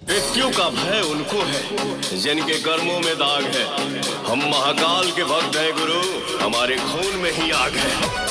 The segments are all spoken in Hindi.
मृत्यु का भय उनको है जिनके कर्मों में दाग है। हम महाकाल के भक्त हैं गुरु, हमारे खून में ही आग है।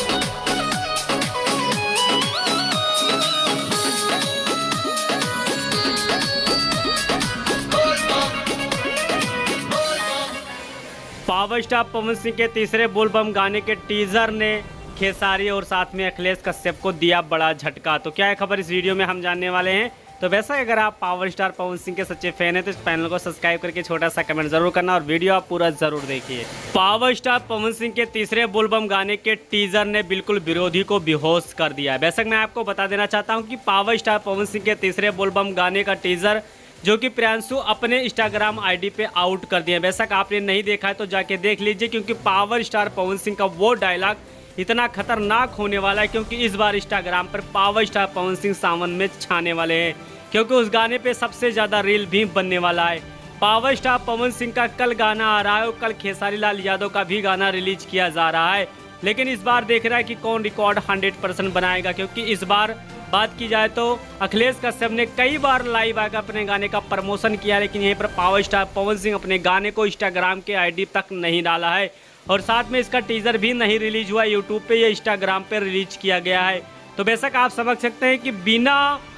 पावर स्टार पवन सिंह के तीसरे बोलबम गाने के टीजर ने खेसारी और साथ में अखिलेश कश्यप को दिया बड़ा झटका। तो क्या है खबर इस वीडियो में हम जानने वाले हैं। तो वैसा अगर आप पावर स्टार पवन सिंह के सच्चे फैन हैं तो इस चैनल को सब्सक्राइब करके छोटा सा कमेंट जरूर करना और वीडियो आप पूरा जरूर देखिए। पावर स्टार पवन सिंह के तीसरे बोलबम गाने के टीजर ने बिल्कुल विरोधी को बेहोश कर दिया है। वैसे मैं आपको बता देना चाहता हूँ कि पावर स्टार पवन सिंह के तीसरे बोलबम गाने का टीजर जो कि प्रियांशु अपने इंस्टाग्राम आईडी पे आउट कर दिए। बेशक आपने नहीं देखा है तो जाके देख लीजिए, क्योंकि पावर स्टार पवन सिंह का वो डायलॉग इतना खतरनाक होने वाला है, क्योंकि इस बार इंस्टाग्राम पर पावर स्टार पवन सिंह सावन में छाने वाले हैं, क्योंकि उस गाने पे सबसे ज़्यादा रील भी बनने वाला है। पावर स्टार पवन सिंह का कल गाना आ रहा है और कल खेसारी लाल यादव का भी गाना रिलीज किया जा रहा है, लेकिन इस बार देख रहा है कि कौन रिकॉर्ड 100% बनाएगा। क्योंकि इस बार बात की जाए तो अखिलेश कश्यप ने कई बार लाइव आकर अपने गाने का प्रमोशन किया, लेकिन यहीं पर पावर स्टार पवन सिंह अपने गाने को इंस्टाग्राम के आईडी तक नहीं डाला है और साथ में इसका टीजर भी नहीं रिलीज हुआ। यूट्यूब पे या इंस्टाग्राम पे रिलीज किया गया है। तो बेशक आप समझ सकते हैं कि बिना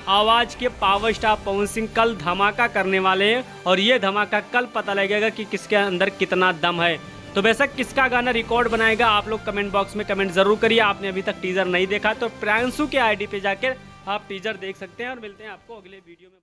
आवाज़ के पावर स्टार पवन सिंह कल धमाका करने वाले हैं और ये धमाका कल पता लगेगा कि किसके अंदर कितना दम है। तो बेशक किसका गाना रिकॉर्ड बनाएगा आप लोग कमेंट बॉक्स में कमेंट जरूर करिए। आपने अभी तक टीजर नहीं देखा तो प्रियांशु के आईडी पे जाकर आप टीजर देख सकते हैं और मिलते हैं आपको अगले वीडियो में।